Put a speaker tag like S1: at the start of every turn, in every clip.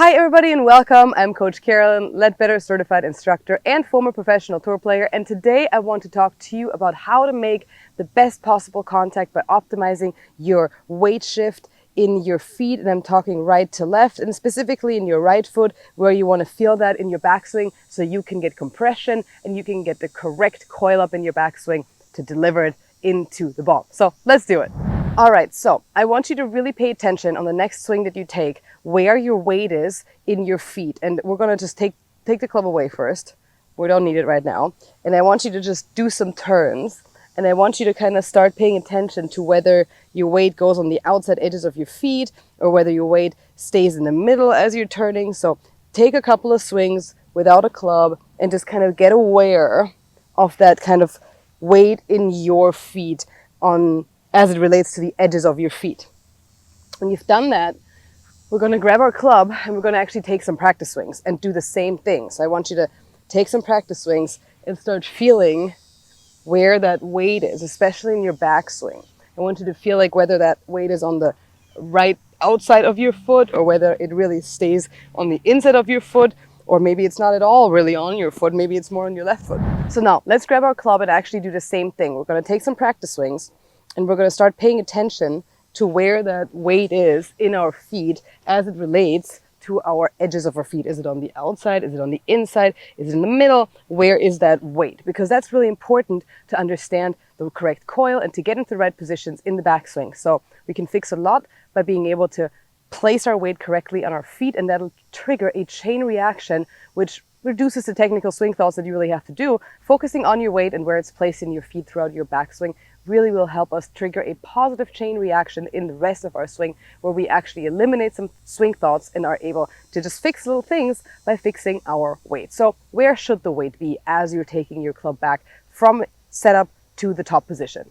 S1: Hi everybody and welcome. I'm Coach Carolin, Leadbetter certified instructor and former professional tour player, and today I want to talk to you about how to make the best possible contact by optimizing your weight shift in your feet, and I'm talking right to left and specifically in your right foot where you want to feel that in your backswing so you can get compression and you can get the correct coil up in your backswing to deliver it into the ball. So let's do it. All right, so I want you to really pay attention on the next swing that you take, where your weight is in your feet. And we're gonna just take the club away first. We don't need it right now. And I want you to just do some turns. And I want you to kind of start paying attention to whether your weight goes on the outside edges of your feet or whether your weight stays in the middle as you're turning. So take a couple of swings without a club and just kind of get aware of that kind of weight in your feet as it relates to the edges of your feet. When you've done that, we're going to grab our club and we're going to actually take some practice swings and do the same thing. So I want you to take some practice swings and start feeling where that weight is, especially in your backswing. I want you to feel like whether that weight is on the right outside of your foot or whether it really stays on the inside of your foot, or maybe it's not at all really on your foot, maybe it's more on your left foot. So now let's grab our club and actually do the same thing. We're going to take some practice swings and we're going to start paying attention to where that weight is in our feet as it relates to our edges of our feet. Is it on the outside? Is it on the inside? Is it in the middle? Where is that weight? Because that's really important to understand the correct coil and to get into the right positions in the backswing. So we can fix a lot by being able to place our weight correctly on our feet, and that'll trigger a chain reaction which reduces the technical swing thoughts that you really have to do. Focusing on your weight and where it's placed in your feet throughout your backswing really will help us trigger a positive chain reaction in the rest of our swing, where we actually eliminate some swing thoughts and are able to just fix little things by fixing our weight. So where should the weight be as you're taking your club back from setup to the top position?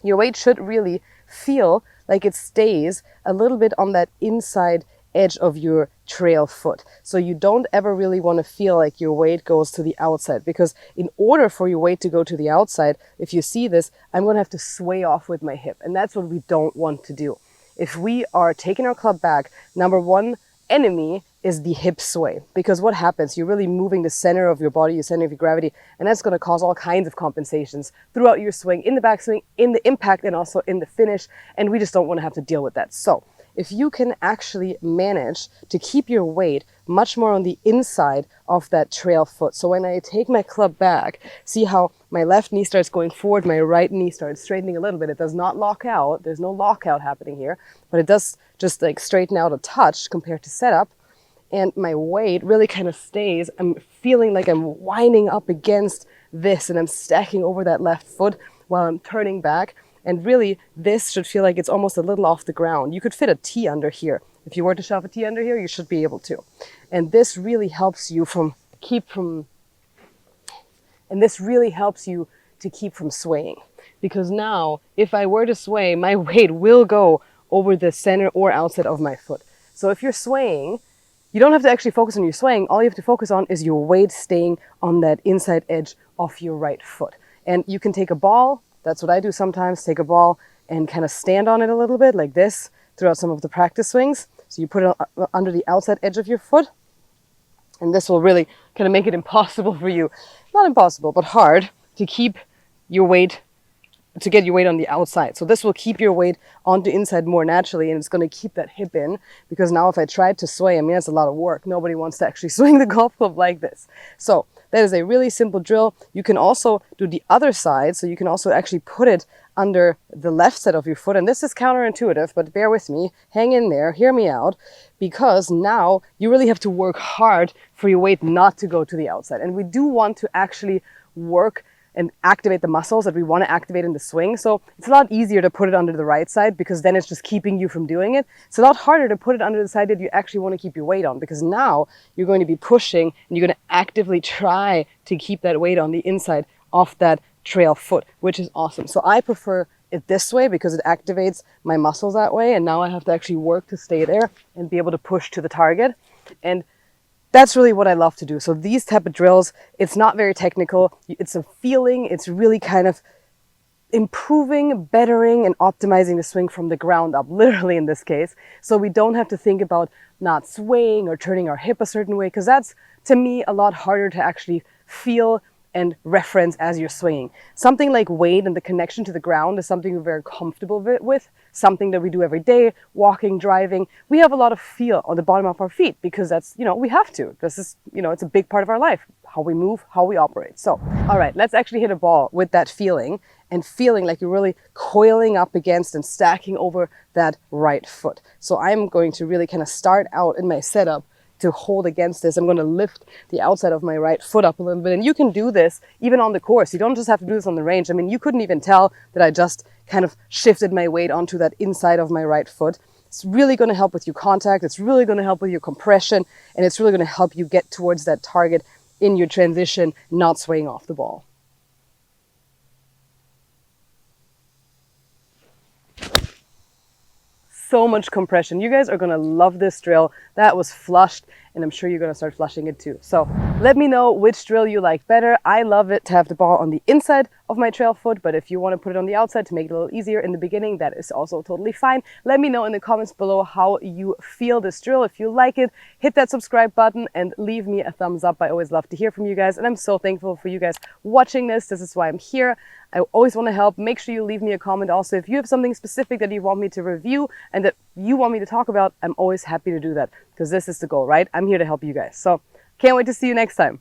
S1: Your weight should really feel like it stays a little bit on that inside edge of your trail foot. So you don't ever really want to feel like your weight goes to the outside, because in order for your weight to go to the outside, if you see this, I'm going to have to sway off with my hip, and that's what we don't want to do. If we are taking our club back, number one enemy is the hip sway, because what happens, you're really moving the center of your body, your center of your gravity, and that's going to cause all kinds of compensations throughout your swing, in the backswing, in the impact, and also in the finish, and we just don't want to have to deal with that. So if you can actually manage to keep your weight much more on the inside of that trail foot. So when I take my club back, see how my left knee starts going forward, my right knee starts straightening a little bit. It does not lock out. There's no lockout happening here, but it does just like straighten out a touch compared to setup. And my weight really kind of stays. I'm feeling like I'm winding up against this and I'm stacking over that left foot while I'm turning back. And really, this should feel like it's almost a little off the ground. You could fit a T under here. If you were to shove a T under here, you should be able to. And this really helps you to keep from swaying. Because now, if I were to sway, my weight will go over the center or outside of my foot. So if you're swaying, you don't have to actually focus on your swaying. All you have to focus on is your weight staying on that inside edge of your right foot. And you can take a ball. That's what I do sometimes, take a ball and kind of stand on it a little bit like this throughout some of the practice swings. So you put it under the outside edge of your foot, and this will really kind of make it impossible for you, not impossible, but hard to keep your weight, to get your weight on the outside. So this will keep your weight on the inside more naturally, and it's going to keep that hip in, because now if I tried to sway, I mean, that's a lot of work. Nobody wants to actually swing the golf club like this. So that is a really simple drill. You can also do the other side, so you can also actually put it under the left side of your foot. And this is counterintuitive, but bear with me, hang in there, hear me out, because now you really have to work hard for your weight not to go to the outside. And we do want to actually work and activate the muscles that we want to activate in the swing. So it's a lot easier to put it under the right side, because then it's just keeping you from doing it. It's a lot harder to put it under the side that you actually want to keep your weight on, because now you're going to be pushing and you're going to actively try to keep that weight on the inside of that trail foot, which is awesome. So I prefer it this way because it activates my muscles that way, and now I have to actually work to stay there and be able to push to the target. And that's really what I love to do. So these type of drills, it's not very technical. It's a feeling. It's really kind of improving, bettering, and optimizing the swing from the ground up, literally in this case. So we don't have to think about not swaying or turning our hip a certain way, because that's, to me, a lot harder to actually feel and reference as you're swinging. Something like weight and the connection to the ground is something we're very comfortable with, something that we do every day, walking, driving. We have a lot of feel on the bottom of our feet because that's, we have to. This is, it's a big part of our life, how we move, how we operate. So, all right, let's actually hit a ball with that feeling and feeling like you're really coiling up against and stacking over that right foot. So I'm going to really kind of start out in my setup to hold against this. I'm going to lift the outside of my right foot up a little bit. And you can do this even on the course. You don't just have to do this on the range. I mean, you couldn't even tell that I just kind of shifted my weight onto that inside of my right foot. It's really going to help with your contact. It's really going to help with your compression. And it's really going to help you get towards that target in your transition, not swaying off the ball. So much compression. You guys are going to love this drill. That was flushed, and I'm sure you're going to start flushing it too. So let me know which drill you like better. I love it to have the ball on the inside of my trail foot, but if you want to put it on the outside to make it a little easier in the beginning, that is also totally fine. Let me know in the comments below how you feel this drill. If you like it, hit that subscribe button and leave me a thumbs up. I always love to hear from you guys, and I'm so thankful for you guys watching this. This is why I'm here. I always want to help. Make sure you leave me a comment. Also, if you have something specific that you want me to review and that you want me to talk about, I'm always happy to do that because this is the goal, right? I'm here to help you guys. So can't wait to see you next time.